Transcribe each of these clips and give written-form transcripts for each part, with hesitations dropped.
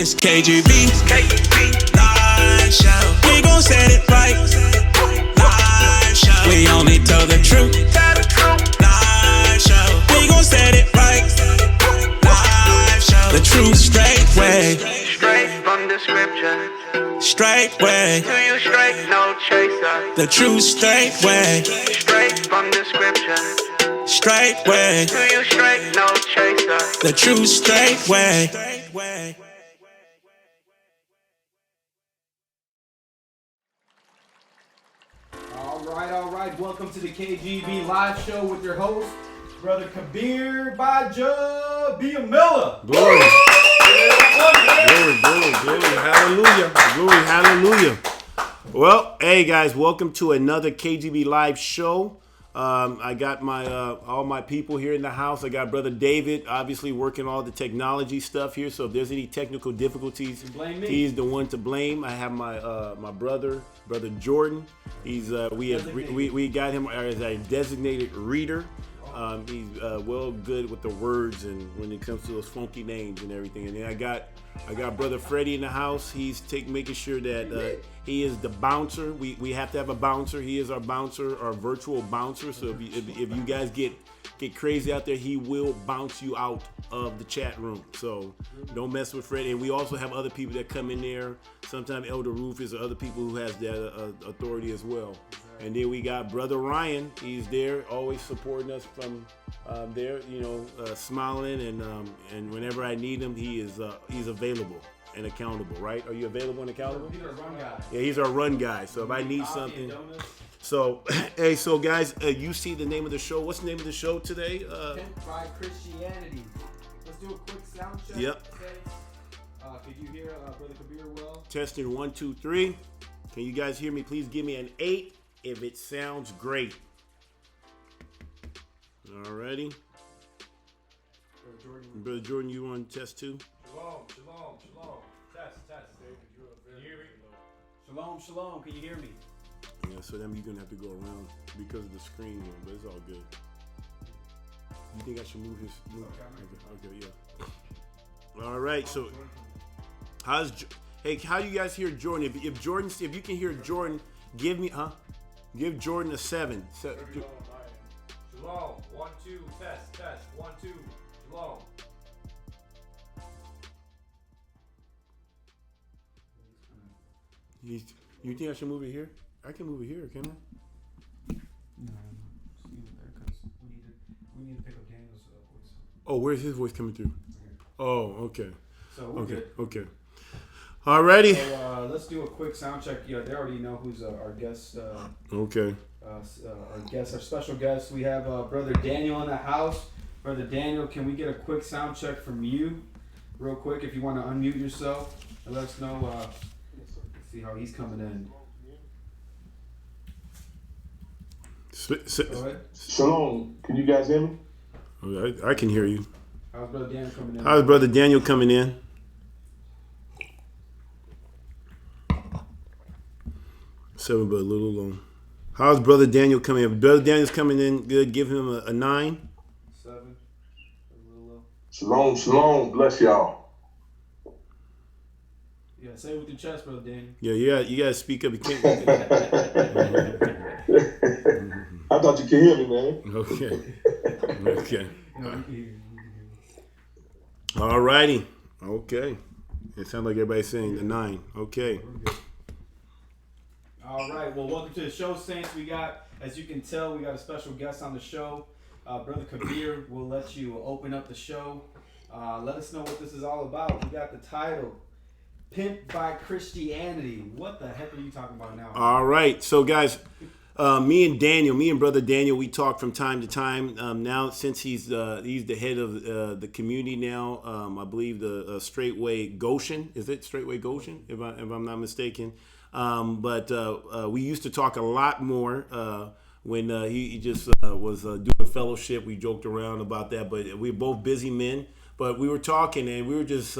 It's KGB. Live show. We gon' set it right. Live show. We only tell the truth. Live show. We gon' set it right. Live show. The true straight way. Straight from the scripture. Straight way. To you straight, no chaser. The true straight way. Straight from the scripture. Straight way. To you straight, no chaser. The true straight way. All right. Welcome to the KGB live show with your host, Brother Kabir Gbaja-Biamila. Glory. Hallelujah. Well, hey guys, welcome to another KGB live show. I got my all my people here in the house. I got Brother David, obviously working all the technology stuff here. So if there's any technical difficulties, he's the one to blame. I have my brother Jordan. He's we got him as a designated reader. He's well good with the words and when it comes to those funky names and everything. And then I got Brother Freddie in the house. He's making sure that he is the bouncer. We have to have a bouncer. He is our bouncer, our virtual bouncer. So if you guys get crazy out there, he will bounce you out of the chat room. So don't mess with Freddie. And we also have other people that come in there. Sometimes Elder Rufus or other people who has that authority as well. And then we got Brother Ryan. He's there, always supporting us from there, smiling and whenever I need him, he's available and accountable. Right? Are you available and accountable? He's our run guy. Yeah, he's our run guy. So if I need something, so hey, so guys, you see the name of the show. What's the name of the show today? Pimped by Christianity. Let's do a quick sound check. Yep. Could you hear Brother Kabir well? Testing 1, 2, 3. Can you guys hear me? Please give me an 8 if it sounds great. Alrighty. Brother Jordan, you on test 2? Shalom. Test. Can you hear me? Shalom. Can you hear me? Yeah, so then you're gonna have to go around because of the screen here, but it's all good. You think I should move his? Okay, yeah. All right, so how do you guys hear Jordan? If you can hear Jordan, give Jordan a 7. Shalom. 1, 2. Test. 1, 2. Shalom. You think I should move it here? I can move it here, can I? No. Leave it there because we need to pick up Daniel's voice. Oh, where's his voice coming through? Oh, okay. So we're good. Okay. Alrighty. So let's do a quick sound check. Yeah, they already know who's our guest. Okay. Our special guest. We have Brother Daniel in the house. Brother Daniel, can we get a quick sound check from you, real quick, if you want to unmute yourself and let us know. See how he's coming in. Go ahead. Shalom. Can you guys hear me? I can hear you. How's Brother Daniel coming in? How's Brother Daniel coming in? 7, but a little long. How's Brother Daniel coming in? Brother Daniel's coming in good. Give him a 9. 7. A little low. Shalom. Bless y'all. Yeah, say it with your chest, Brother Daniel. Yeah, you gotta speak up. You can't. I thought you could hear me, man. Okay. All righty. Okay. It sounds like everybody's saying a 9. Okay. All right. Well, welcome to the show, Saints. As you can tell, we got a special guest on the show. Brother Kabir will let you open up the show. Let us know what this is all about. We got the title, Pimped by Christianity. What the heck are you talking about now? All right. So, guys, me and Brother Daniel, we talk from time to time. Now, since he's the head of the community now, I believe the Straightway Goshen. Is it Straightway Goshen, if I'm not mistaken? But we used to talk a lot more when he just was doing fellowship. We joked around about that, but we're both busy men. But we were talking and we were just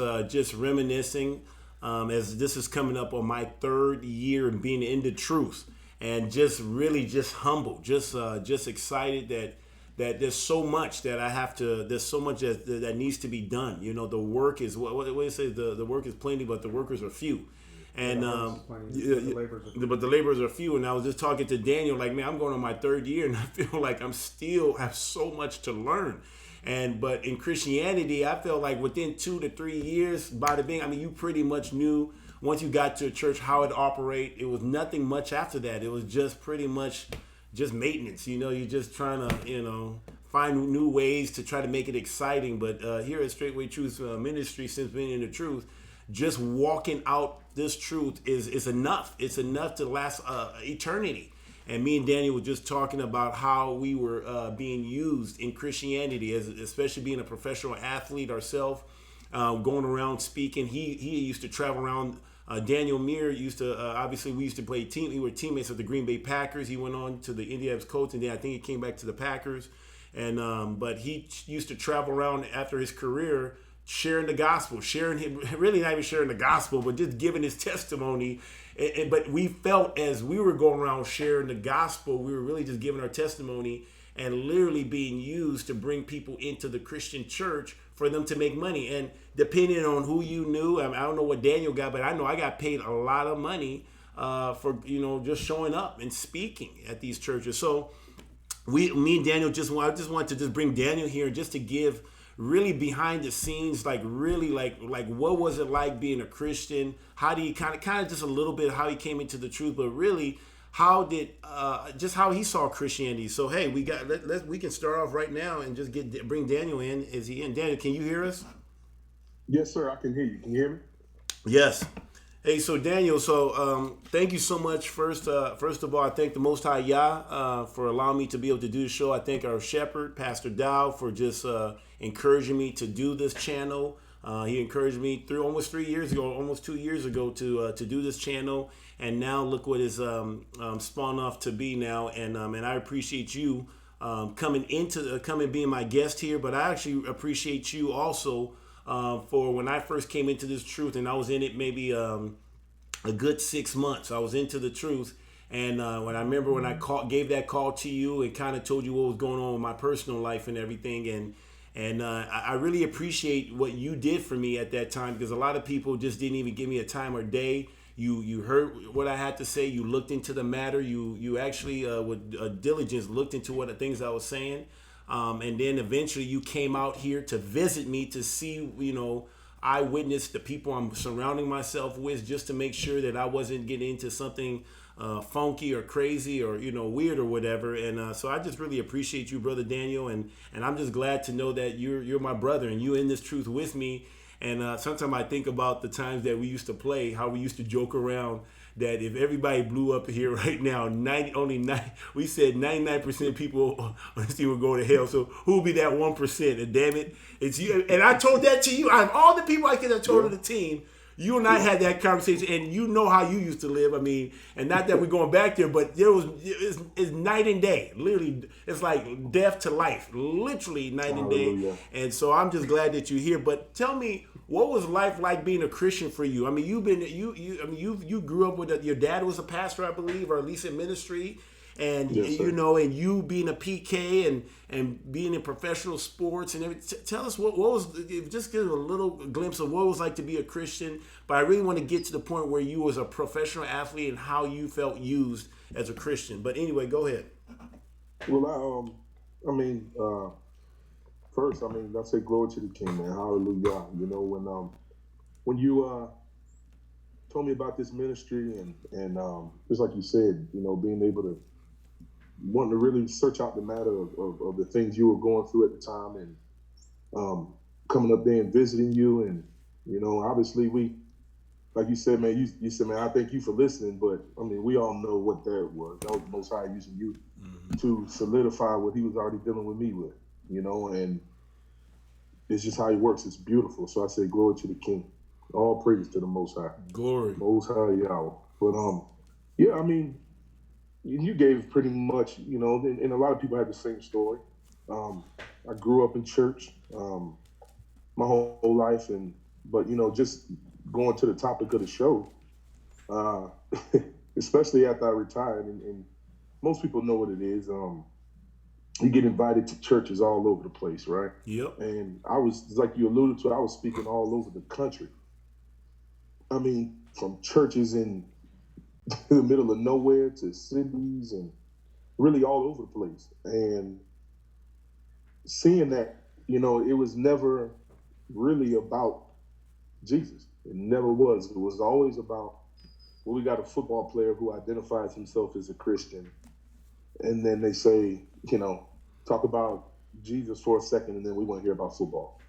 reminiscing as this is coming up on my 3rd year of being in the truth, and just really just humbled, just excited that there's so much that there's so much that needs to be done. You know, the work is, what it says, the work is plenty, but the workers are few. And but the laborers are few. And I was just talking to Daniel, like, man, I'm going on my third year, and I feel like I'm still have so much to learn. But in Christianity, I felt like within 2 to 3 years, you pretty much knew once you got to a church how it operate. It was nothing much after that. It was just pretty much just maintenance. You know, you're just trying to, find new ways to try to make it exciting. But here at Straightway Truth Ministry, since being in the truth, just walking out this truth is enough. It's enough to last eternity. And me and Daniel were just talking about how we were being used in Christianity, especially being a professional athlete ourselves, going around speaking. He used to travel around. Daniel Muir used to, obviously we used to play team. We were teammates of the Green Bay Packers. He went on to the Indianapolis Colts, and then I think he came back to the Packers. And but he used to travel around after his career, sharing the gospel, really not even sharing the gospel, but just giving his testimony. But we felt as we were going around sharing the gospel, we were really just giving our testimony and literally being used to bring people into the Christian church for them to make money. And depending on who you knew, I don't know what Daniel got, but I know I got paid a lot of money for just showing up and speaking at these churches. So me and Daniel I just wanted to just bring Daniel here just to give really behind the scenes, like really like what was it like being a Christian? How do you kind of just a little bit how he came into the truth, but really how did just how he saw Christianity. So hey, we can start off right now and just bring Daniel in. Is he in? Daniel, can you hear us? Yes, sir. I can hear you. Can you hear me? Yes. Hey, so Daniel, thank you so much. First of all, I thank the Most High Yah for allowing me to be able to do the show. I thank our shepherd, Pastor Dow, for just encouraging me to do this channel. He encouraged me almost 2 years ago to do this channel, and now look what is spawned off to be now. And I appreciate you coming being my guest here, but I actually appreciate you also. For when I first came into this truth, and I was in it maybe a good 6 months. I was into the truth, and when I gave that call to you and kind of told you what was going on with my personal life and everything, and I really appreciate what you did for me at that time, because a lot of people just didn't even give me a time or day. You heard what I had to say. You looked into the matter. You actually with diligence looked into what the things I was saying. And then eventually you came out here to visit me to see, I witnessed the people I'm surrounding myself with, just to make sure that I wasn't getting into something funky or crazy or, weird or whatever. And so I just really appreciate you, Brother Daniel. And I'm just glad to know that you're my brother and you're in this truth with me. And sometimes I think about the times that we used to play, how we used to joke around that if everybody blew up here right now, we said 99% of people on this team would go to hell. So who will be that 1%? And damn it, it's you. And I told that to you. Out of all the people I could have told to the team, you and I had that conversation, and you know how you used to live. I mean, and not that we're going back there, but it's night and day. Literally, it's like death to life. Literally night and day. And so I'm just glad that you're here. But tell me, what was life like being a Christian for you? I mean, you grew up with your dad was a pastor, I believe, or at least in ministry. And yes, and you being a PK and being in professional sports and everything. Tell us what was, just give a little glimpse of what it was like to be a Christian. But I really want to get to the point where you was a professional athlete and how you felt used as a Christian. But anyway, go ahead. Well, first, I say glory to the King, man. Hallelujah. When you told me about this ministry and just like you said, being able to wanting to really search out the matter of the things you were going through at the time, and coming up there and visiting you, and obviously we, like you said, man, you said, man, I thank you for listening, but we all know what that was. That was the Most High using you to solidify what He was already dealing with me with, and it's just how He works. It's beautiful. So I say glory to the King. All praise to the Most High. Glory. Most High Yahweh. But you gave pretty much, and a lot of people have the same story. I grew up in church my whole life, but just going to the topic of the show, especially after I retired, and most people know what it is. you get invited to churches all over the place, right? Yep. And I was, like you alluded to, I was speaking all over the country. I mean, from churches in the middle of nowhere to cities and really all over the place. And seeing that, you know, it was never really about Jesus. It never was. It was always about, well, we got a football player who identifies himself as a Christian. And then they say, you know, talk about Jesus for a second, and then we want to hear about football.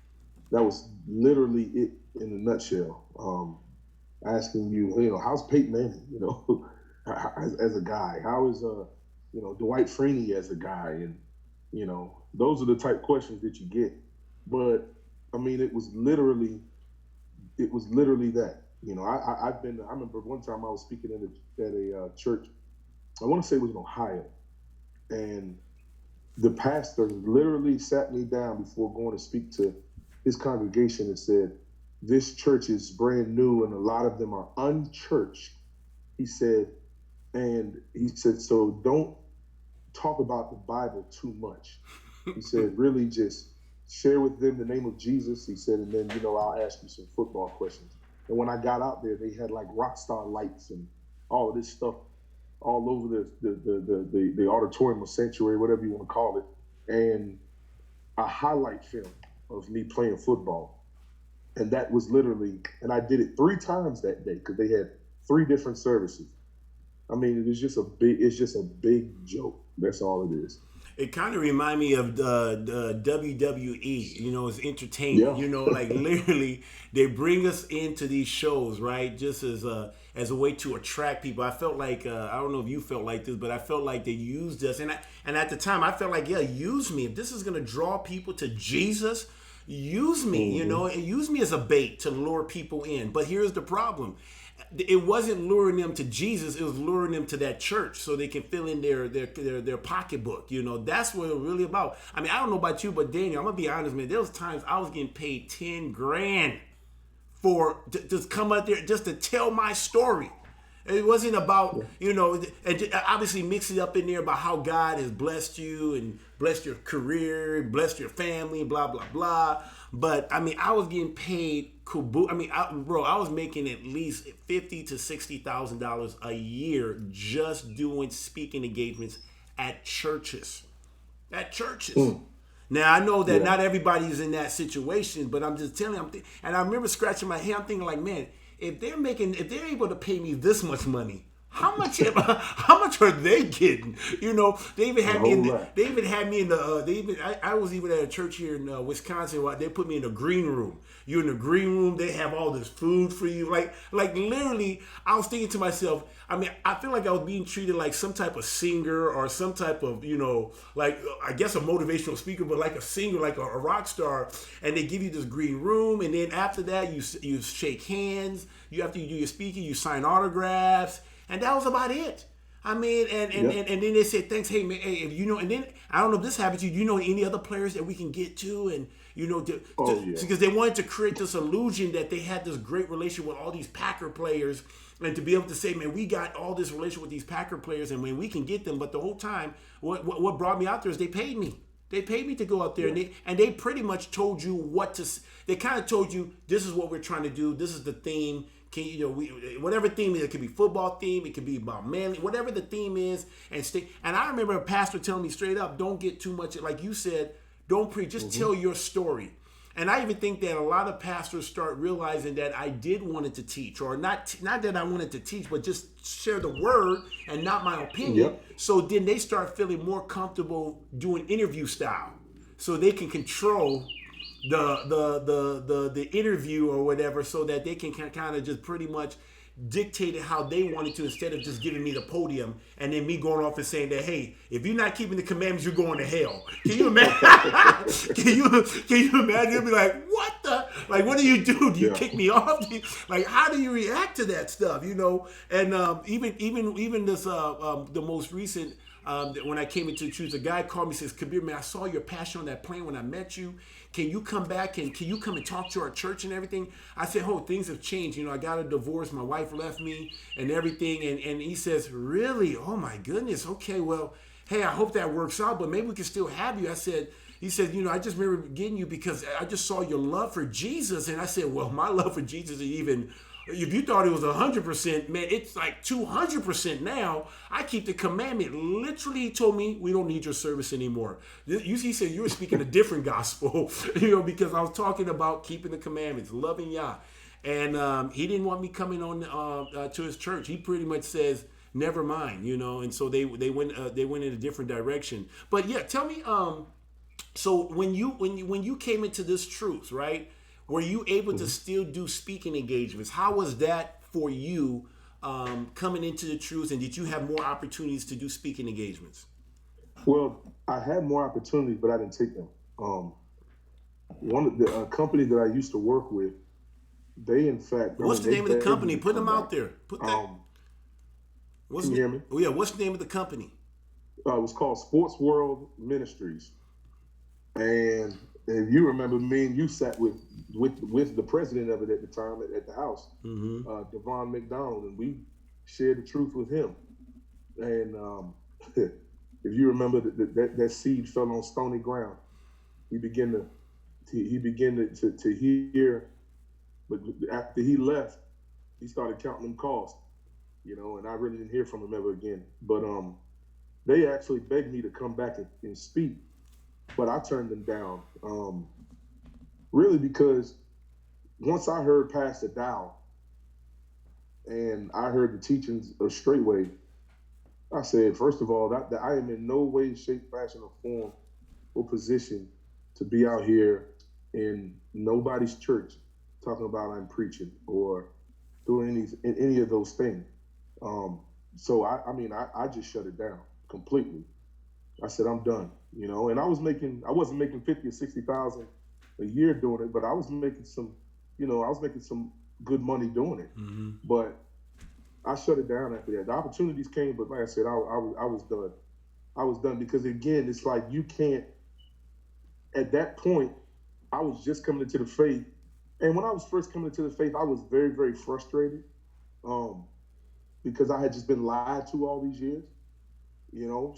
That was literally it in a nutshell. Asking you, you know, how's Peyton Manning, you know, as a guy? How is, you know, Dwight Freeney as a guy? And, you know, those are the type questions that you get. But, I mean, it was literally that. You know, I remember one time I was speaking at a church, I want to say it was in Ohio, and the pastor literally sat me down before going to speak to his congregation and said, this church is brand new and a lot of them are unchurched. He said, so don't talk about the Bible too much. He said, really just share with them the name of Jesus. He said, and then, you know, I'll ask you some football questions. And when I got out there, they had like rock star lights and all of this stuff all over the auditorium or sanctuary, whatever you want to call it, and a highlight film of me playing football. And that was literally, and I did it 3 times that day because they had 3 different services. I mean, it's just a big joke. That's all it is. It kind of reminded me of the WWE, you know, it's entertainment, you know, like literally they bring us into these shows, right? Just as a way to attract people. I felt like, I don't know if you felt like this, but I felt like they used us. And at the time I felt like, yeah, use me. If this is going to draw people to Jesus, use me, you know, and use me as a bait to lure people in. But here's the problem. It wasn't luring them to Jesus, it was luring them to that church so they can fill in their pocketbook. You know, that's what it was really about. I mean, I don't know about you, but Daniel, I'm gonna be honest, man, there was times I was getting paid $10,000 for to come out there just to tell my story. It wasn't about, you know, and obviously mix it up in there about how God has blessed you and blessed your career, blessed your family, blah, blah, blah. But, I mean, I was getting paid I mean, I was making at least $50,000 to $60,000 a year just doing speaking engagements at churches. Now, I know that not everybody's in that situation, but I'm just telling you, and I remember scratching my head, I'm thinking like, man, if they're able to pay me this much money, how much are they getting? You know, they even had me in the, I was even at a church here in Wisconsin where they put me in the green room. You're in the green room, they have all this food for you. Like literally, I was thinking to myself, I mean, I feel like I was being treated like some type of singer or some type of, you know, like, I guess a motivational speaker, but like a singer, like a rock star. And they give you this green room. And then after that, you shake hands. After you do your speaking, you sign autographs. And that was about it. I mean, and then they said, thanks, hey, man, hey, if you know, and then, I don't know if this happened to you, do you know any other players that we can get to? And, you know, because they wanted to create this illusion that they had this great relationship with all these Packer players, and to be able to say, man, we got all this relationship with these Packer players, and when we can get them, but the whole time, what brought me out there is they paid me. They paid me to go out there, and they pretty much told you they kind of told you, this is what we're trying to do, this is the theme. Whatever theme is, it could be football theme, it could be about manly, whatever the theme is, and I remember a pastor telling me straight up, don't get too much, like you said, don't preach, just tell your story. And I even think that a lot of pastors start realizing that I did wanted to teach, or not that I wanted to teach, but just share the word and not my opinion. So then they start feeling more comfortable doing interview style, so they can control the interview or whatever, so that they can kind of just pretty much dictate it how they wanted to, instead of just giving me the podium and then me going off and saying that, hey, if you're not keeping the commandments, you're going to hell. Can you imagine? can you imagine? You'll be like, what the? Like, what do you do? Do you kick me off? Like, how do you react to that stuff? You know, and even this the most recent. When I came into the truth, a guy called me and says, Kabir, man, I saw your passion on that plane when I met you. Can you come back and can you come and talk to our church and everything? I said, oh, things have changed. You know, I got a divorce. My wife left me and everything. And he says, really? Oh, my goodness. Okay, well, hey, I hope that works out, but maybe we can still have you. He said, I just remember getting you because I just saw your love for Jesus. And I said, well, my love for Jesus is even, if you thought it was 100%, man, it's like 200% now. I keep the commandment. Literally, he told me, we don't need your service anymore. He said, you were speaking a different gospel, because I was talking about keeping the commandments, loving Yah. And he didn't want me coming on to his church. He pretty much says, never mind, and so they went in a different direction. But yeah, tell me, so when you came into this truth, right? Were you able to still do speaking engagements? How was that for you coming into the truth, and did you have more opportunities to do speaking engagements? Well, I had more opportunities, but I didn't take them. One of the company that I used to work with, they in fact. What's the name of the company? Put them out there. Put that. Can you hear me? Oh yeah. What's the name of the company? It was called Sports World Ministries, and if you remember, me and you sat with the president of it at the time at the house, Devon McDonald, and we shared the truth with him. And if you remember, that seed fell on stony ground. He began to hear, but after he left, he started counting them costs, and I really didn't hear from him ever again. But they actually begged me to come back and speak, but I turned them down. Really because once I heard Pastor Dow and I heard the teachings of Straightway, I said, first of all, that I am in no way, shape, fashion, or form or position to be out here in nobody's church talking about I'm preaching or doing any of those things. So I just shut it down completely. I said, I'm done, and I wasn't making 50 or 60,000 a year doing it, but I was making some good money doing it. Mm-hmm. But I shut it down after that. The opportunities came, but like I said, I was done. I was done because again, it's like you can't. At that point, I was just coming into the faith, and when I was first coming into the faith, I was very, very frustrated, because I had just been lied to all these years,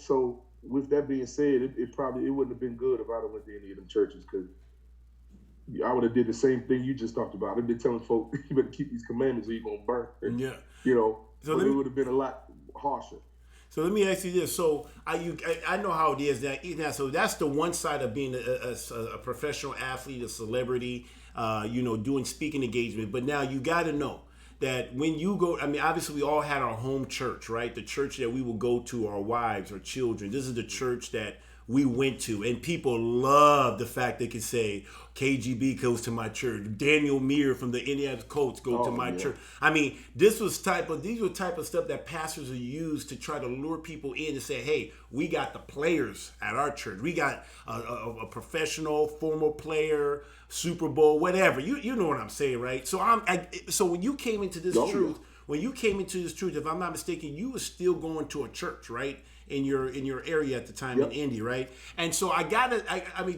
So with that being said, it wouldn't have been good if I'd have went to any of them churches, because I would have did the same thing you just talked about. I've been telling folks, you better keep these commandments or you're going to burn. Yeah. So it would have been a lot harsher. So let me ask you this. So I know how it is now. So that's the one side of being a professional athlete, a celebrity, doing speaking engagement. But now you got to know that when you go, obviously we all had our home church, right? The church that we will go to, our wives, our children. This is the church that we went to, and people love the fact they can say KGB goes to my church, Daniel Muir from the Indiana Colts go to my church. These were type of stuff that pastors will use to try to lure people in and say, hey, we got the players at our church, we got a professional former player, Super Bowl, whatever. You know what I'm saying, right? So so when you came into this truth, if I'm not mistaken, you were still going to a church, right? In your area at the time, in Indy, right? And so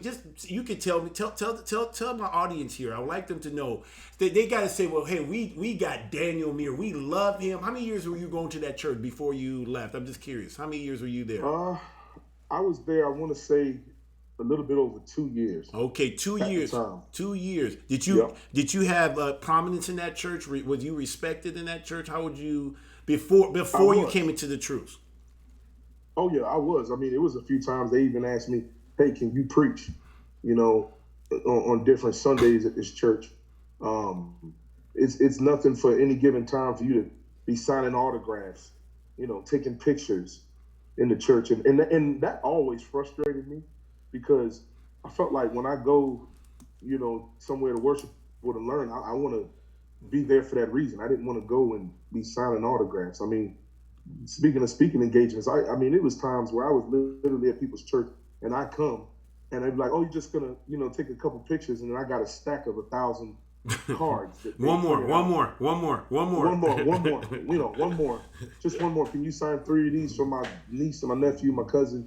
just you could tell my audience here. I would like them to know that they got to say, well, hey, we got Daniel Muir, we love him. How many years were you going to that church before you left? I'm just curious. How many years were you there? I was there, I want to say, a little bit over 2 years. Okay, 2 years. 2 years. Did you have prominence in that church? Was you respected in that church? How would you before you came into the truth? Oh yeah, I was. It was a few times they even asked me, "Hey, can you preach?" On different Sundays at this church. It's nothing for any given time for you to be signing autographs, taking pictures in the church, and that always frustrated me because I felt like when I go, somewhere to worship or to learn, I want to be there for that reason. I didn't want to go and be signing autographs. Speaking of speaking engagements, it was times where I was literally at people's church and I come and they'd be like, "Oh, you're just gonna, take a couple pictures," and then I got a stack of 1,000 cards. One more. Just one more. Can you sign 3 of these for my niece and my nephew, my cousin?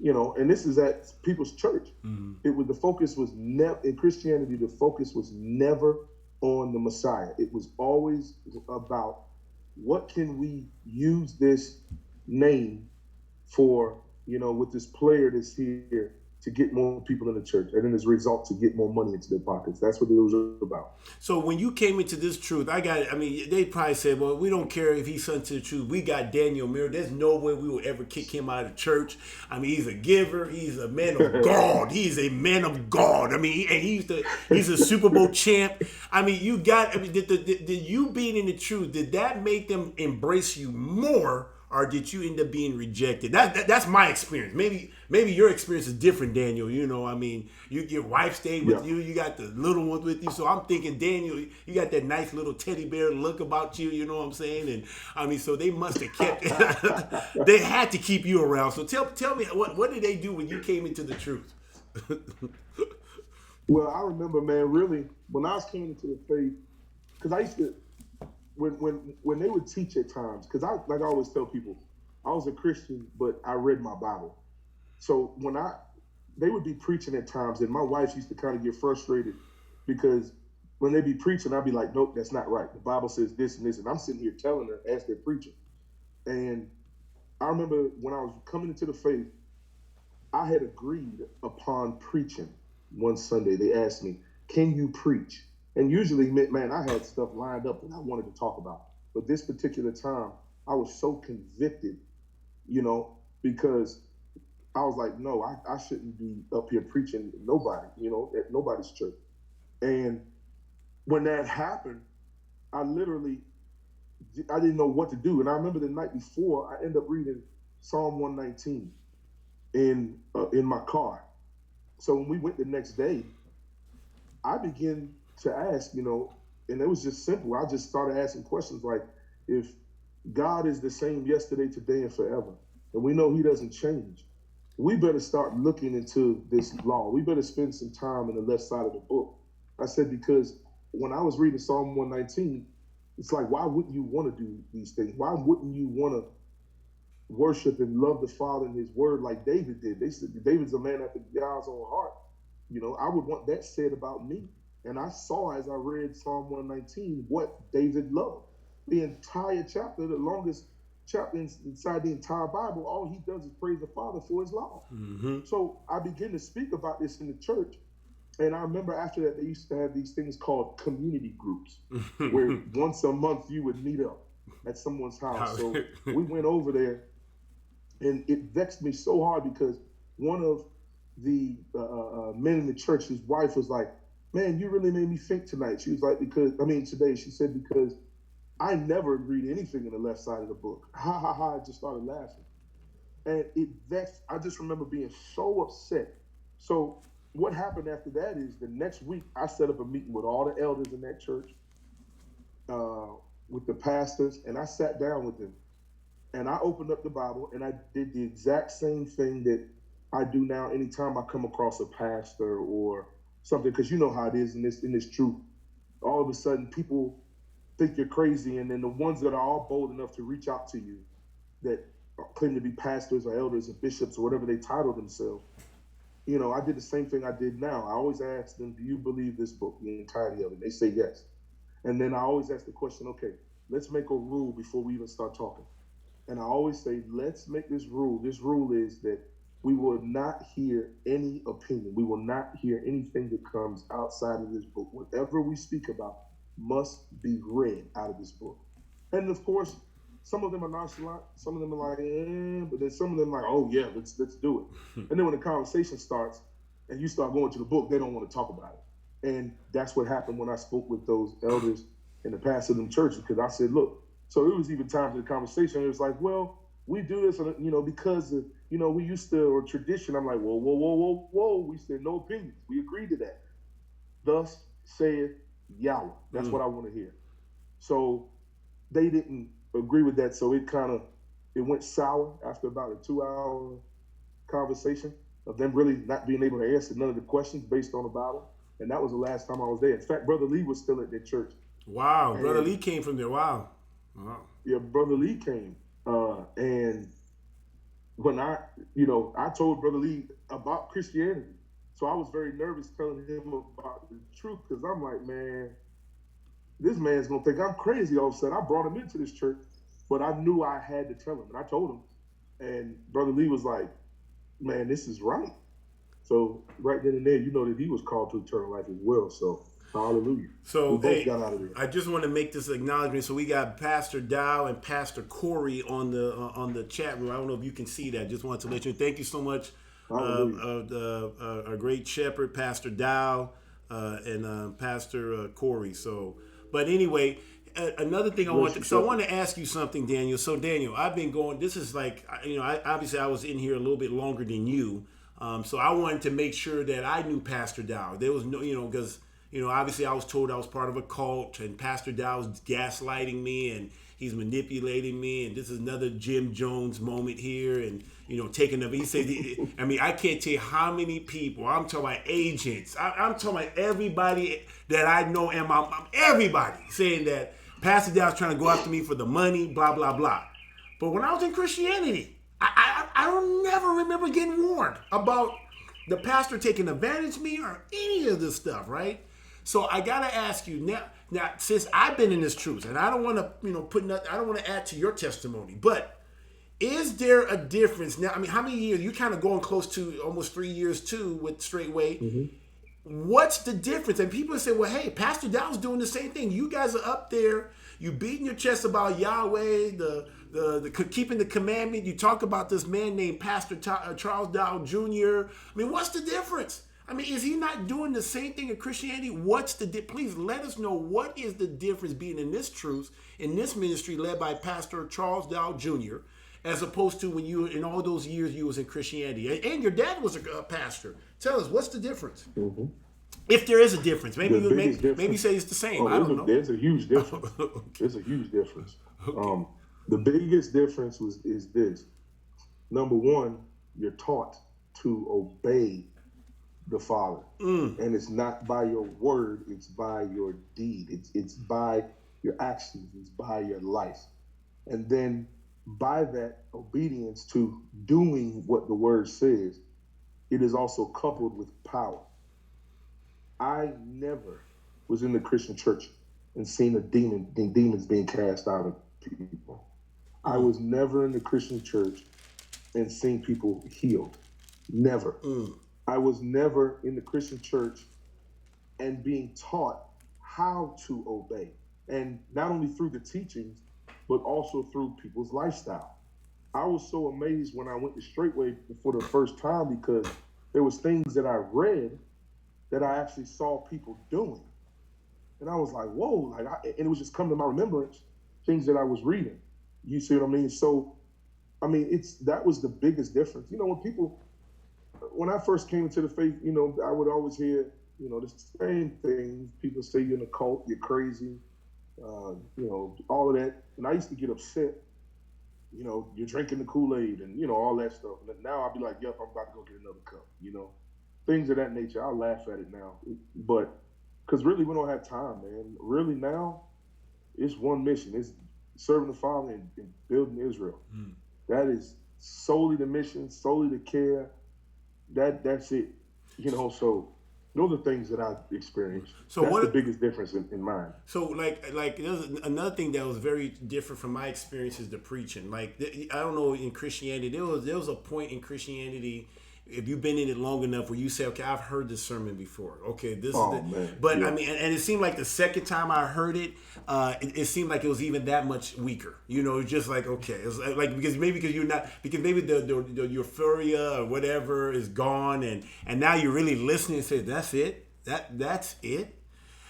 And this is at people's church. Mm-hmm. The focus was never in Christianity. The focus was never on the Messiah. It was always about what can we use this name for with this player that's here to get more people in the church, and then as a result to get more money into their pockets. That's what it was about. So when you came into this truth, they probably said, well, we don't care if he's son to the truth. We got Daniel Muir. There's no way we will ever kick him out of the church. I mean, he's a giver. He's a man of God. He's a man of God. I mean, and he's a Super Bowl champ. I mean, did you being in the truth, did that make them embrace you more? Or did you end up being rejected? That's my experience. Maybe your experience is different, Daniel. I mean, your wife stayed with you. You got the little ones with you. So I'm thinking, Daniel, you got that nice little teddy bear look about you. You know what I'm saying? And I mean, so they must have kept. They had to keep you around. So tell me, what did they do when you came into the truth? Well, I remember, man, really when I came into the faith, because I used to. When they would teach at times, because I always tell people, I was a Christian, but I read my Bible. So when they would be preaching at times, and my wife used to kind of get frustrated because when they be preaching, I'd be like, nope, that's not right. The Bible says this and this, and I'm sitting here telling her as they're preaching. And I remember when I was coming into the faith, I had agreed upon preaching one Sunday. They asked me, can you preach? And usually, man, I had stuff lined up that I wanted to talk about. But this particular time, I was so convicted, because I was like, no, I shouldn't be up here preaching to nobody, at nobody's church. And when that happened, I didn't know what to do. And I remember the night before, I ended up reading Psalm 119 in my car. So when we went the next day, I began to ask, and it was just simple. I just started asking questions like, if God is the same yesterday, today, and forever, and we know he doesn't change, we better start looking into this law. We better spend some time in the left side of the book. I said, because when I was reading Psalm 119, it's like, why wouldn't you want to do these things? Why wouldn't you want to worship and love the Father and his word like David did? They said David's a man after God's own heart. I would want that said about me. And I saw as I read Psalm 119 what David loved. The entire chapter, the longest chapter inside the entire Bible, all he does is praise the Father for his law. Mm-hmm. So I began to speak about this in the church. And I remember after that, they used to have these things called community groups, where once a month you would meet up at someone's house. So we went over there, and it vexed me so hard because one of the men in the church, his wife was like, man, you really made me think tonight. She was like, today, she said, because I never read anything in the left side of the book. Ha, ha, ha, I just started laughing. And it vexed, I just remember being so upset. So what happened after that is the next week, I set up a meeting with all the elders in that church, with the pastors, and I sat down with them. And I opened up the Bible, and I did the exact same thing that I do now anytime I come across a pastor or something, because you know how it is in this truth. All of a sudden, people think you're crazy, and then the ones that are all bold enough to reach out to you, that claim to be pastors or elders or bishops or whatever they title themselves, I did the same thing I did now. I always ask them, do you believe this book, the entirety of it? They say yes. And then I always ask the question, okay, let's make a rule before we even start talking. And I always say, let's make this rule. This rule is that we will not hear any opinion. We will not hear anything that comes outside of this book. Whatever we speak about must be read out of this book. And of course, some of them are nonchalant. Some of them are like, but then some of them are like, oh yeah, let's do it. And then when the conversation starts and you start going to the book, they don't want to talk about it. And that's what happened when I spoke with those elders and the pastor of them churches, because I said, look, so it was even times in the conversation, it was like, well, we do this, because of, we used to, or tradition. I'm like, whoa. We said no opinions. We agreed to that. Thus saith Yahweh. That's what I want to hear. So they didn't agree with that. So it went sour after about a 2-hour conversation of them really not being able to answer none of the questions based on the Bible. And that was the last time I was there. In fact, Brother Lee was still at that church. Wow. Brother Lee came from there. Wow. Yeah, Brother Lee came. And when I told Brother Lee about Christianity. So I was very nervous telling him about the truth, because I'm like, man, this man's going to think I'm crazy all of a sudden. I brought him into this church, but I knew I had to tell him. And I told him. And Brother Lee was like, man, this is right. So right then and there, you know that he was called to eternal life as well. So hallelujah. So we both got out of there. I just want to make this acknowledgement. So we got Pastor Dow and Pastor Corey on the chat room. I don't know if you can see that. Just wanted to let you know. Thank you so much, our great shepherd, Pastor Dow, and Pastor Corey. So, but anyway, another thing I want to ask you something, Daniel. So Daniel, I've been going. This is like, obviously I was in here a little bit longer than you. So I wanted to make sure that I knew Pastor Dow. There was no, because, obviously I was told I was part of a cult, and Pastor Dow was gaslighting me, and he's manipulating me, and this is another Jim Jones moment here, and, taking up, he said, I can't tell you how many people, I'm talking about agents, I'm talking about everybody that I know, and everybody saying that Pastor Dow's trying to go after me for the money, blah, blah, blah. But when I was in Christianity, I don't never remember getting warned about the pastor taking advantage of me or any of this stuff, right? So I gotta ask you now, since I've been in this truth, and I don't want to, I don't want to add to your testimony, but is there a difference now? How many years? You're kind of going close to almost 3 years too with Straightway. Mm-hmm. What's the difference? And people say, well, hey, Pastor Dow's doing the same thing. You guys are up there. You beating your chest about Yahweh, the keeping the commandment. You talk about this man named Pastor Charles Dow Jr. What's the difference? Is he not doing the same thing in Christianity? What's the please let us know, what is the difference being in this truth, in this ministry led by Pastor Charles Dow Jr., as opposed to when you, in all those years you was in Christianity, and your dad was a pastor. Tell us, what's the difference? Mm-hmm. If there is a difference, maybe say it's the same. I don't know. There's a huge difference. Okay. There's a huge difference. Okay. The biggest difference is this. Number one, you're taught to obey the Father. And it's not by your word, it's by your deed. It's by your actions, it's by your life. And then by that obedience to doing what the word says, it is also coupled with power. I never was in the Christian church and seen demons being cast out of people. I was never in the Christian church and seen people healed. Never. I was never in the Christian church and being taught how to obey. And not only through the teachings, but also through people's lifestyle. I was so amazed when I went to Straightway for the first time, because there was things that I read that I actually saw people doing. And I was like, whoa, and it was just coming to my remembrance, things that I was reading. You see what I mean? So, that was the biggest difference. When I first came into the faith, I would always hear, the same things. People say you're in a cult, you're crazy, all of that. And I used to get upset, you're drinking the Kool-Aid and, all that stuff. And now I'll be like, yep, I'm about to go get another cup, things of that nature. I laugh at it now, but because really we don't have time, man. Really now, it's one mission. It's serving the Father and building Israel. That is solely the mission, solely the care. That's it. So those are things that I've experienced. So that's the biggest difference in mine. So like there's another thing that was very different from my experience is the preaching. Like, I don't know, in Christianity, there was a point in Christianity, if you've been in it long enough, where you say, okay, I've heard this sermon before. Okay, this is the, man. But yeah. And it seemed like the second time I heard it, it seemed like it was even that much weaker. Just like, okay, it's like because maybe the euphoria or whatever is gone, and now you're really listening and say, that's it, that's it.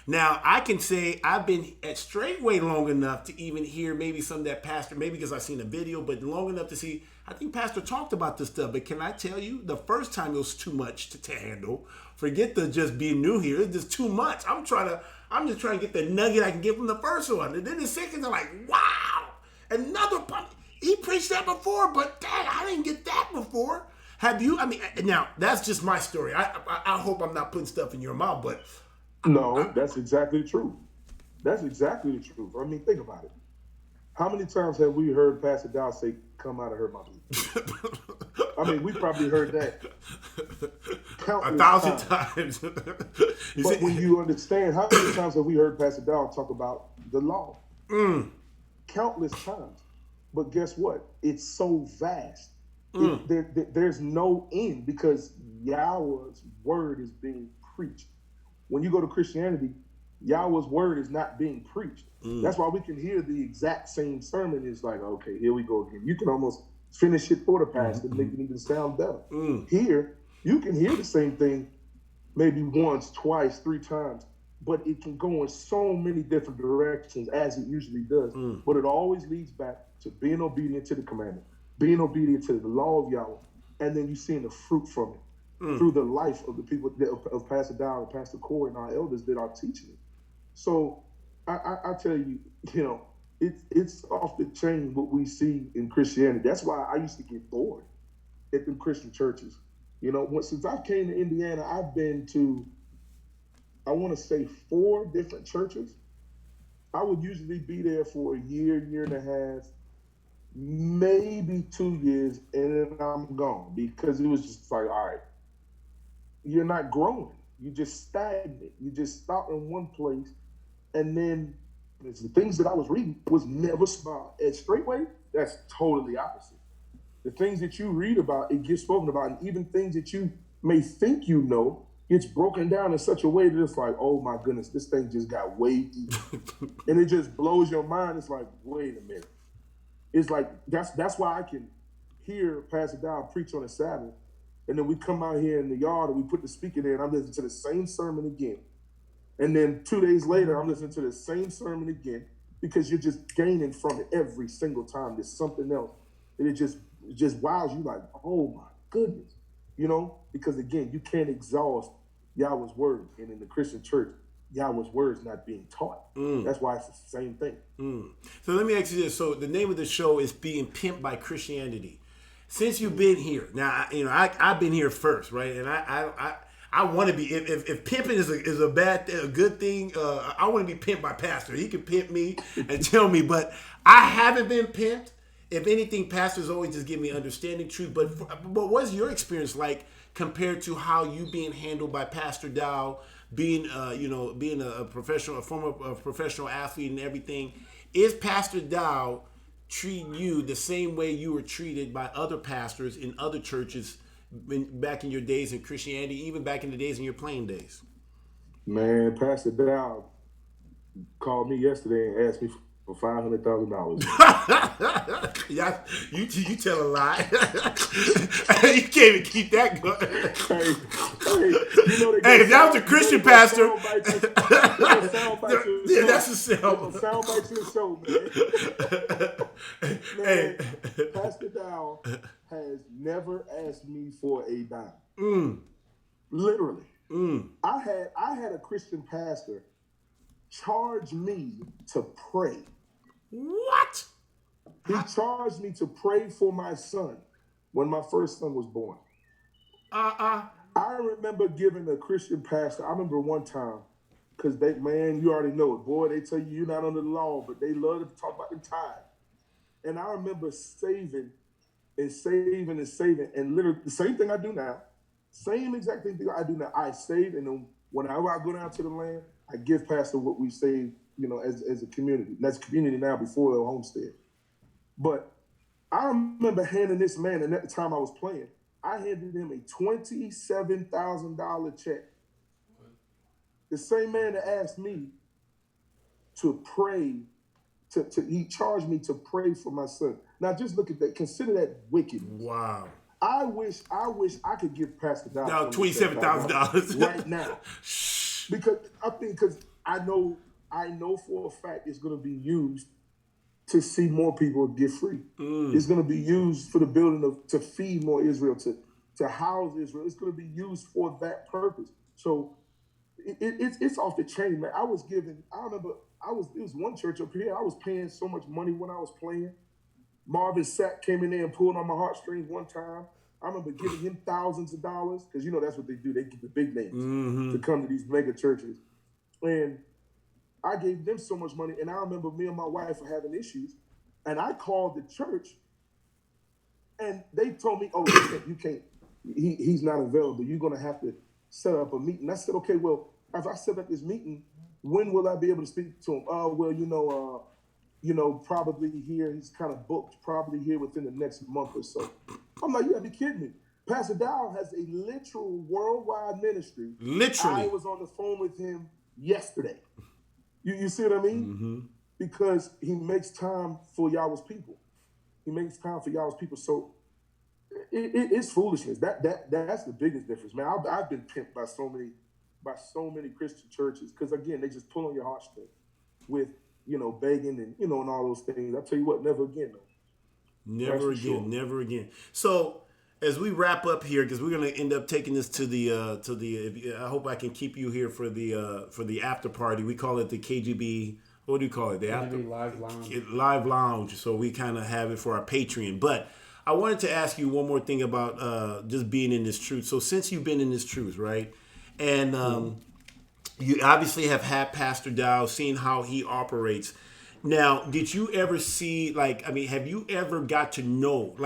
Now, I can say I've been at Straightway long enough to even hear maybe some of that pastor, maybe because I've seen a video, but long enough to see, I think Pastor talked about this stuff. But can I tell you, the first time it was too much to handle. Forget the just being new here. It's just too much. I'm just trying to get the nugget I can get from the first one. And then the second, I'm like, wow, another punch. He preached that before, but dang, I didn't get that before. Have you? Now, that's just my story. I hope I'm not putting stuff in your mouth, but... No, that's exactly the truth. That's exactly the truth. Think about it. How many times have we heard Pastor Dow say, come out of her mouth? We probably heard that countless 1,000 times. But when you understand, how many times have we heard Pastor Dow talk about the law? Countless times. But guess what? It's so vast. There's no end because Yahweh's word is being preached. When you go to Christianity, Yahweh's word is not being preached. That's why we can hear the exact same sermon. It's like, okay, here we go again. You can almost finish it for the pastor to make it even sound better. Here, you can hear the same thing maybe once, twice, 3 times, but it can go in so many different directions as it usually does. But it always leads back to being obedient to the commandment, being obedient to the law of Yahweh, and then you seeing the fruit from it through the life of the people of Pastor Dow and Pastor Corey and our elders that are teaching it. So I tell you, it's off the chain what we see in Christianity. That's why I used to get bored at the Christian churches. Since I came to Indiana, I've been to, I want to say 4 different churches. I would usually be there for a year, year and a half, maybe 2 years, and then I'm gone because it was just like, all right, you're not growing. You just stagnant. You just stop in one place, and then the things that I was reading was never smart. At Straightway, that's totally opposite. The things that you read about, it gets spoken about, and even things that you may think gets broken down in such a way that it's like, oh my goodness, this thing just got way deep. And it just blows your mind. It's like, wait a minute. It's like, that's why I can hear Pastor Dow preach on a Sabbath, and then we come out here in the yard and we put the speaker there and I'm listening to the same sermon again. And then 2 days later, I'm listening to the same sermon again because you're just gaining from it every single time. There's something else. And it just wows you like, oh my goodness. Because again, you can't exhaust Yahweh's word. And in the Christian church, Yahweh's word is not being taught. That's why it's the same thing. So let me ask you this. So the name of the show is Being Pimped by Christianity. Since you've been here, now, I've been here first, right? And I want to be, if pimping is a good thing, I want to be pimped by Pastor. He can pimp me and tell me, but I haven't been pimped. If anything, pastors always just give me understanding truth. But what's your experience like compared to how you being handled by Pastor Dow, being a professional, a former professional athlete and everything? Is Pastor Dow treating you the same way you were treated by other pastors in other churches back in your days in Christianity, even back in the days in your playing days? Man, Pastor Dow called me yesterday and asked me for $500,000. Yeah, you tell a lie. You can't even keep that going. Hey, if that was a Christian pastor, that's a soundbite to the show, man. Hey, Pastor Dow has never asked me for a dime. Literally. I had a Christian pastor charge me to pray. What? He charged me to pray for my son when my first son was born. I remember giving a Christian pastor, I remember one time, because you already know it. Boy, they tell you you're not under the law, but they love to talk about the tithe. And I remember saving and saving and saving. And literally the same thing I do now, same exact thing I do now. I save, and then whenever I go down to the land, I give Pastor what we saved, as a community. And that's a community now before the homestead. But I remember handing this man, and at the time I was playing, I handed him a $27,000 check. The same man that asked me to pray, he charged me to pray for my son. Now just look at that. Consider that wickedness. Wow. I wish I could give Pastor Dow $27,000 right now. Because I know for a fact it's going to be used to see more people get free. It's going to be used for the building to feed more Israel, to house Israel. It's going to be used for that purpose. So it's off the chain, man. It was one church up here. I was paying so much money when I was playing. Marvin Sapp came in there and pulled on my heartstrings one time. I remember giving him thousands of dollars because that's what they do. They get the big names to come to these mega churches. And I gave them so much money. And I remember me and my wife were having issues. And I called the church and they told me, oh, you can't. He's not available. You're going to have to set up a meeting. I said, okay, well, if I set up this meeting, when will I be able to speak to him? probably here. He's kind of booked, probably here within the next month or so. I'm like, you gotta be kidding me. Pastor Dow has a literal worldwide ministry. Literally. I was on the phone with him yesterday. You see what I mean? Mm-hmm. Because he makes time for Yahweh's people. He makes time for Yahweh's people. So it's foolishness. That's the biggest difference, man. I've been pimped by so many Christian churches because again they just pull on your heartstrings with begging and and all those things. I tell you what, never again though. Never again, sure. Never again. So as we wrap up here, because we're gonna end up taking this to the I hope I can keep you here for the after party. We call it the KGB. What do you call it? The after live lounge. Live lounge. So we kind of have it for our Patreon. But I wanted to ask you one more thing about just being in this truth. So since you've been in this truth, right, and you obviously have had Pastor Dow, seen how he operates. Now, did you ever see, have you ever got to know,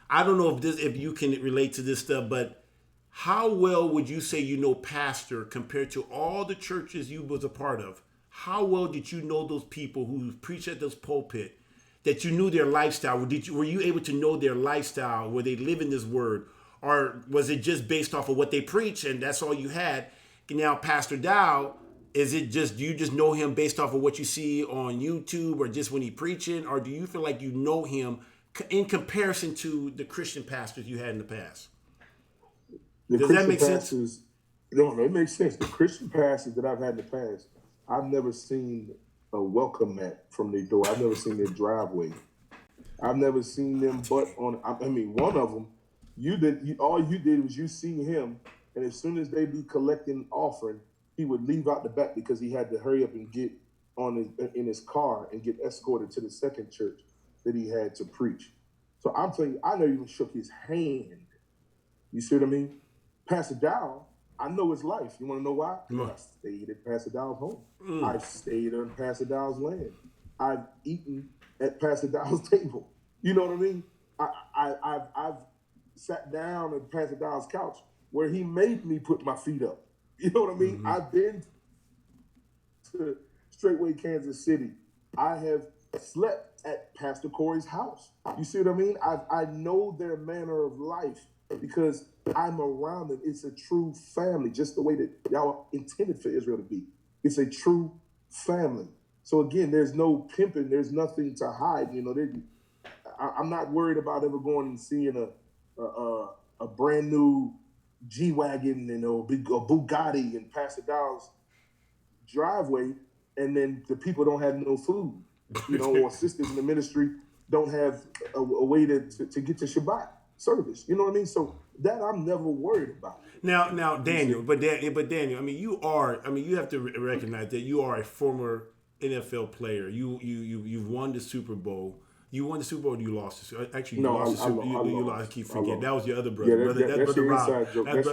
I don't know if you can relate to this stuff, but how well would you say you know Pastor compared to all the churches you was a part of? How well did you know those people who preach at this pulpit, that you knew their lifestyle? Were you able to know their lifestyle? Were they living this word? Or was it just based off of what they preach and that's all you had? Now, Pastor Dow, is it just, do you just know him based off of what you see on YouTube or just when he's preaching? Or do you feel like you know him in comparison to the Christian pastors you had in the past? Does that make sense? No, it makes sense. The Christian pastors that I've had in the past, I've never seen a welcome mat from their door. I've never seen their driveway. I've never seen them but on, one of them, all you did was you see him, and as soon as they be collecting offering, he would leave out the back because he had to hurry up and get in his car and get escorted to the second church that he had to preach. So I'm telling you, I never even shook his hand. You see what I mean? Pastor Dow, I know his life. You want to know why? I stayed at Pastor Dow's home. I stayed on Pastor Dow's land. I've eaten at Pastor Dow's table. You know what I mean? I've sat down at Pastor Dow's couch where he made me put my feet up. You know what I mean? Mm-hmm. I've been to Straightway, Kansas City. I have slept at Pastor Corey's house. You see what I mean? I know their manner of life because I'm around them. It's a true family, just the way that y'all intended for Israel to be. It's a true family. So again, there's no pimping. There's nothing to hide. I'm not worried about ever going and seeing a brand new G-Wagon and a Bugatti in Pastor Dow's driveway, and then the people don't have no food, or sisters in the ministry don't have a way to get to Shabbat service. You know what I mean? So that I'm never worried about. Now, Daniel, but Daniel, you have to recognize that you are a former NFL player. You've won the Super Bowl. You won the Super Bowl or you lost it? Actually, you lost the Super Bowl. You lost. I keep forgetting. That was your other brother. That's Brother your Rob. inside joke. That's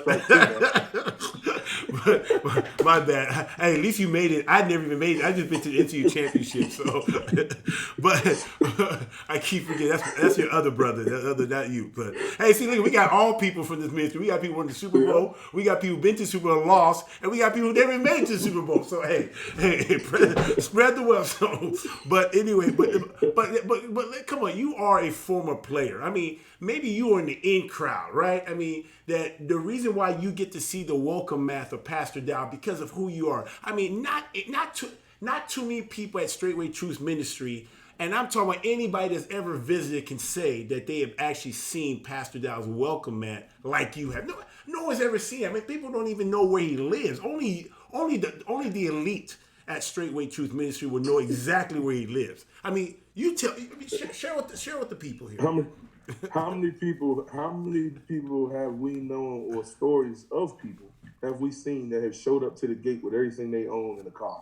My bad. Hey, at least you made it. I never even made it. I just been to the NCAA championship. So, but I keep forgetting. That's your other brother. Not you. But hey, see, look, we got all people from this ministry. We got people who won the Super Bowl. We got people who been to the Super Bowl and lost, and we got people who never even made it to the Super Bowl. So hey, spread the wealth. So, but anyway, but come on, you are a former player. Maybe you are in the in crowd, right? That the reason why you get to see the welcome mat of Pastor Dow because of who you are. Not too many people at Straightway Truth Ministry, and I'm talking about anybody that's ever visited can say that they have actually seen Pastor Dow's welcome mat like you have. No one's ever seen it. People don't even know where he lives. Only the elite at Straightway Truth Ministry will know exactly where he lives. Share with the people here. How many people have we known, or stories of people have we seen that have showed up to the gate with everything they own in a car?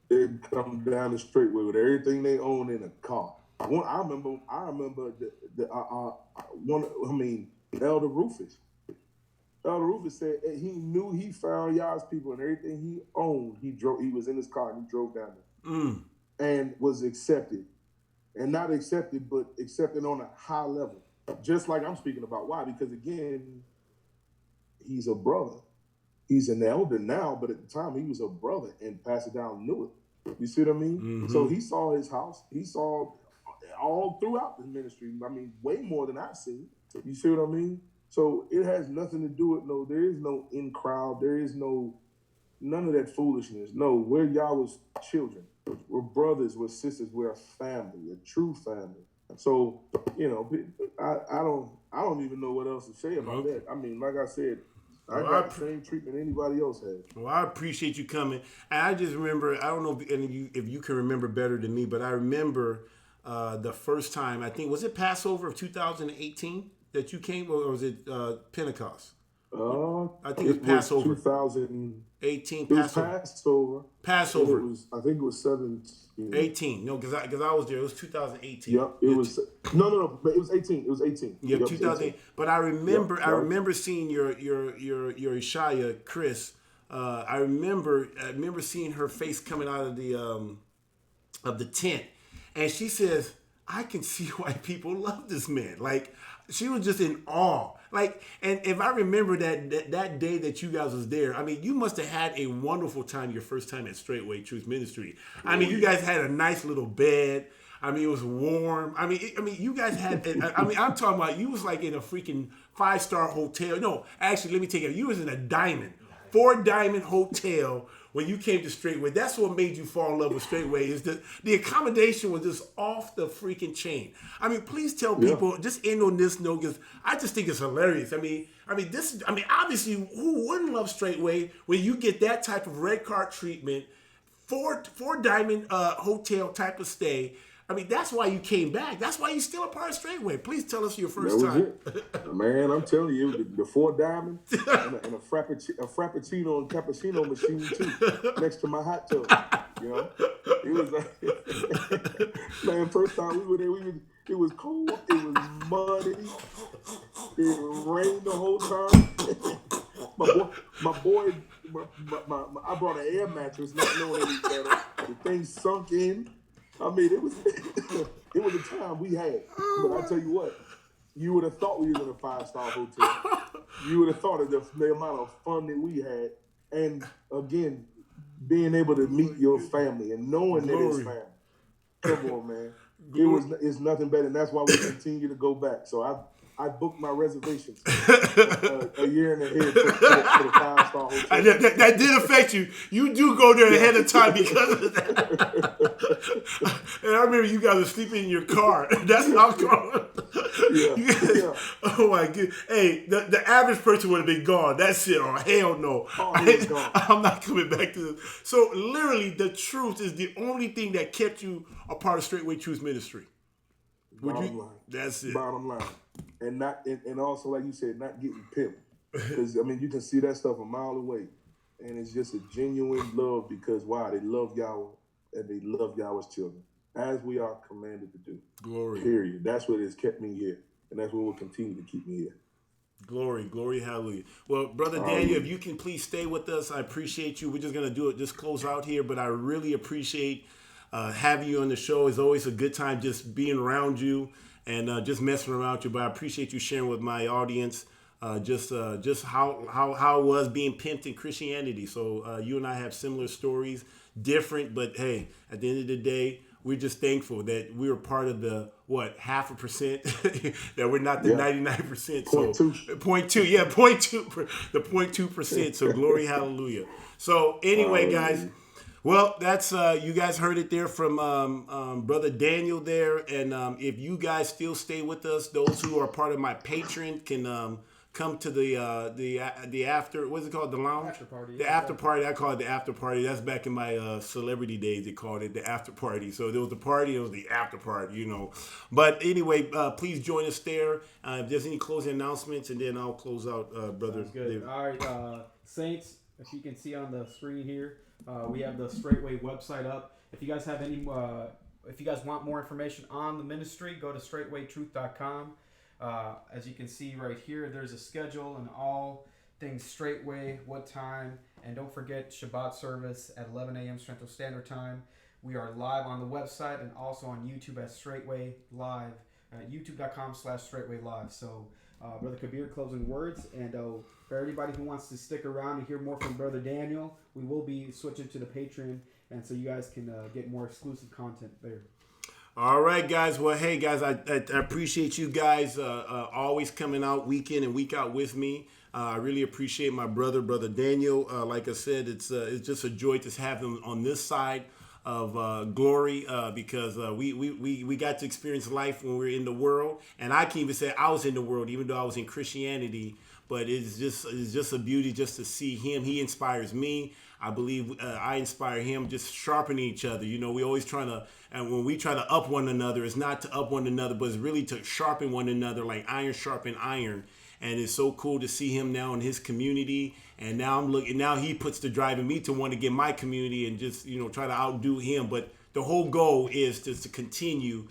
They come down the straightway with everything they own in a car. I remember Elder Rufus. Elder Rufus said he knew he found Yah's people and everything he owned. He was in his car and he drove down there and was accepted. And not accepted, but accepted on a high level. Just like I'm speaking about. Why? Because again, he's a brother. He's an elder now, but at the time he was a brother, and Pastor Dow knew it. You see what I mean? Mm-hmm. So he saw his house. He saw all throughout the ministry. I mean, way more than I've seen. You see what I mean? So it has nothing to do with there is no in crowd. There is none of that foolishness. No, we're Yahweh's children. We're brothers, we're sisters, we're a family, a true family. So, I don't even know what else to say about that. I mean, like I said, I got the same treatment anybody else has. Well, I appreciate you coming. And I just remember, I don't know if you can remember better than me, but I remember the first time, I think, was it Passover of 2018 that you came, or was it Pentecost? I think it was Passover. 2018 Passover. Passover. I think it was 17. 18. No, because I was there. It was 2018. Yep. It was no. But it was 18. It was 18. Yeah, 2008. But I remember seeing your Ishaya, Chris. I remember seeing her face coming out of the tent, and she says, "I can see why people love this man." Like, she was just in awe. Like, and if I remember that day that you guys was there, I mean, you must have had a wonderful time your first time at Straightway Truth Ministry. I mean, you guys had a nice little bed. I mean, it was warm. I mean, you guys had. I mean, I'm talking about you was like in a freaking 5-star hotel. No, actually, let me take it. You was in a 4-diamond hotel when you came to Straightway. That's what made you fall in love with Straightway, is that the accommodation was just off the freaking chain. I mean, please tell people, just end on this note, because I just think it's hilarious. I mean, obviously, who wouldn't love Straightway when you get that type of red card treatment, 4-diamond hotel type of stay? I mean, that's why you came back. That's why you're still a part of Straightway. Please tell us your first time. Man, I'm telling you, the 4-diamond and a frappuccino and cappuccino machine too, next to my hot tub. It was like, man, first time we were there, it was cold, it was muddy, it rained the whole time. I brought an air mattress, not knowing any better. The thing sunk in. I mean, it was a time we had. But I tell you what, you would have thought we was in a 5-star hotel. You would have thought of the amount of fun that we had. And again, being able to meet your family and knowing that it's family. Come on, man. It's nothing better. And that's why we continue to go back. So I booked my reservations a year and a half for the 5-star hotel. That did affect you. You do go there ahead of time because of that. And I remember you guys were sleeping in your car. That's how come. Yeah. Oh my god. Hey, the average person would have been gone. That's it. Oh hell no. I'm not coming back to this. So literally, the truth is the only thing that kept you a part of Straightway Truth Ministry. Bottom line. That's it. Bottom line. And also, like you said, not getting pimped. Because, I mean, you can see that stuff a mile away. And it's just a genuine love because, why? They love Yahweh and they love Yahweh's children. As we are commanded to do. Glory. Period. That's what has kept me here. And that's what will continue to keep me here. Glory, hallelujah. Well, Brother Daniel, if you can please stay with us, I appreciate you. We're just going to just close out here, but I really appreciate having you on the show. It's always a good time just being around you and just messing around with you. But I appreciate you sharing with my audience just how it was being pimped in Christianity. So you and I have similar stories, different, but hey, at the end of the day, we're just thankful that we were part of the 0.5% that we're not the 99%. So 0.2, yeah, 0.2, the 0.2%. So glory, hallelujah. So anyway, guys, well, that's you guys heard it there from Brother Daniel there, and if you guys still stay with us, those who are part of my Patreon can come to the after, what's it called, the lounge? After party. The after party. I call it the after party. That's back in my celebrity days. They called it the after party. So there was the party, it was the after party, you know. But anyway, please join us there. If there's any closing announcements, and then I'll close out, Brother. Sounds good. All right, Saints, if you can see on the screen here, we have the Straightway website up. If you guys have any, if you guys want more information on the ministry, go to straightwaytruth.com. As you can see right here, there's a schedule and all things Straightway, what time, and don't forget Shabbat service at 11 a.m. Central Standard Time. We are live on the website and also on YouTube at Straightway Live, youtube.com/Straightway Live. So, Brother Kabir, closing words, and for everybody who wants to stick around and hear more from Brother Daniel, we will be switching to the Patreon and so you guys can get more exclusive content there. All right, guys. Well, hey, guys, I appreciate you guys always coming out week in and week out with me. I really appreciate my brother Daniel. Like I said, it's just a joy to have him on this side of glory because we got to experience life when we were in the world. And I can even say I was in the world, even though I was in Christianity. But it's just a beauty just to see him. He inspires me. I believe I inspire him, just sharpening each other. You know, we always trying to, and when we try to up one another, it's not to up one another, but it's really to sharpen one another, like iron sharpen iron. And it's so cool to see him now in his community. And now now he puts the drive in me to want to get my community and just, you know, try to outdo him. But the whole goal is just to continue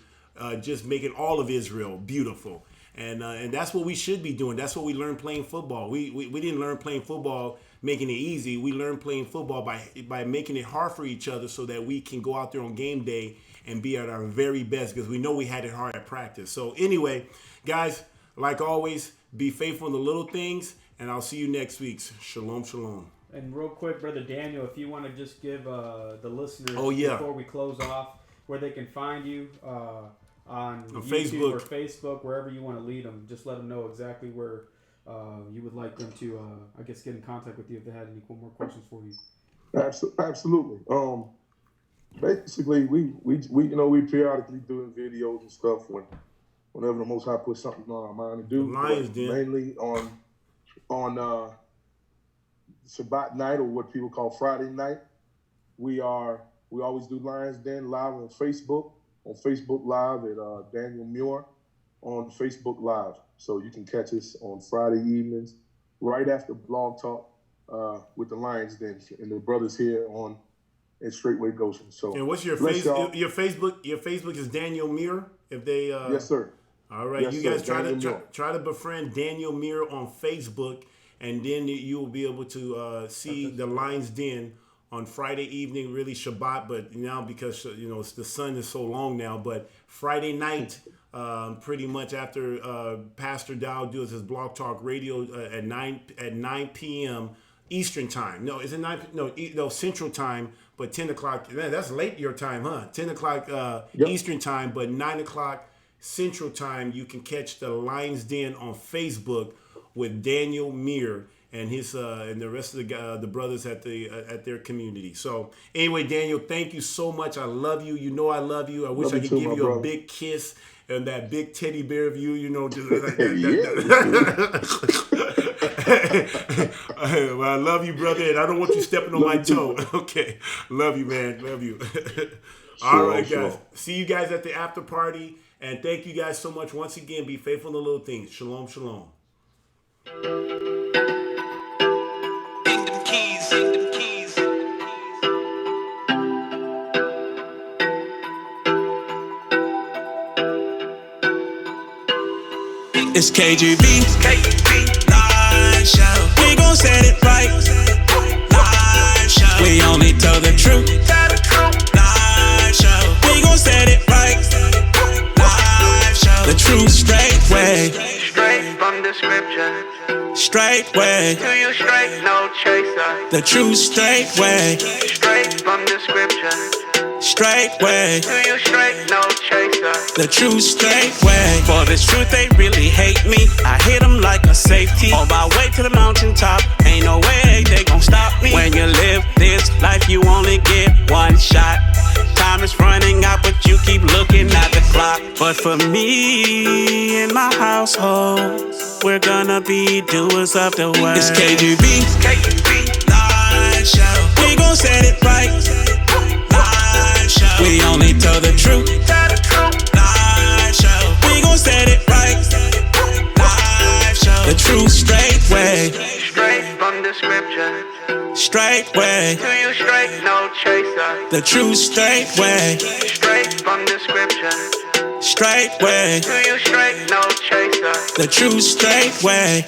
just making all of Israel beautiful. And that's what we should be doing. That's what we learned playing football. We didn't learn playing football making it easy. We learned playing football by making it hard for each other so that we can go out there on game day and be at our very best, because we know we had it hard at practice. So anyway, guys, like always, be faithful in the little things, and I'll see you next week. Shalom, shalom. And real quick, Brother Daniel, if you want to just give the listeners, before we close off, where they can find you on YouTube Facebook or Facebook, wherever you want to lead them. Just let them know exactly where you would like them to, I guess, get in contact with you if they had any more questions for you. Absolutely. Basically, we periodically doing videos and stuff whenever the Most High puts something on our mind to do. Mainly on Shabbat night, or what people call Friday night. We always do Lions Den live on Facebook Live at Daniel Muir on Facebook Live. So you can catch us on Friday evenings right after Blog Talk with the Lions Den and the brothers here at Straightway Goshen. So, and what's your Facebook? Your Facebook is Daniel Muir. If they yes, sir. All right, yes, you guys try to befriend Daniel Muir on Facebook, and then you will be able to see the Lions Den on Friday evening, really Shabbat, but now because the sun is so long now, but Friday night, pretty much after Pastor Dow does his Blog Talk Radio at 9 p.m. Eastern time. No, is it 9? No, Central time, but 10 o'clock. Man, that's late your time, huh? 10 o'clock Eastern time, but 9 o'clock Central time. You can catch the Lions Den on Facebook with Daniel Muir and his and the rest of the brothers at their community. So anyway, Daniel, thank you so much. I love you. You know I love you. I wish I could give you a big kiss and that big teddy bear of you. Just like well, I love you, brother, and I don't want you stepping on my toe. Okay, love you, man. Love you. All right, guys. See you guys at the after party, and thank you guys so much once again. Be faithful in the little things. Shalom, shalom. It's KGB, live show. We gon' set it right, live show. We only tell the truth, live show. We gon' set it right, live show. The truth straight way, Straight from the scripture. straight way. To you straight, no chaser. The truth straight way, Straight from the scripture. straight way. To you straight, no chaser. The true straight way. For this truth, they really hate me. I hit them like a safety. On my way to the mountaintop, ain't no way they gon' stop me. When you live this life, you only get one shot. Time is running out, but you keep looking at the clock. But for me and my household, we're gonna be doers of the word. It's KGB, live show. We gon' set it right, live show. We only tell the truth, live show. We gon' set it right, live show. The true straight way, Straight from the scripture. straight way. To you straight, no chaser. The true straight way, Straight from the scripture. straight way. To you straight, no chaser. The true straight way.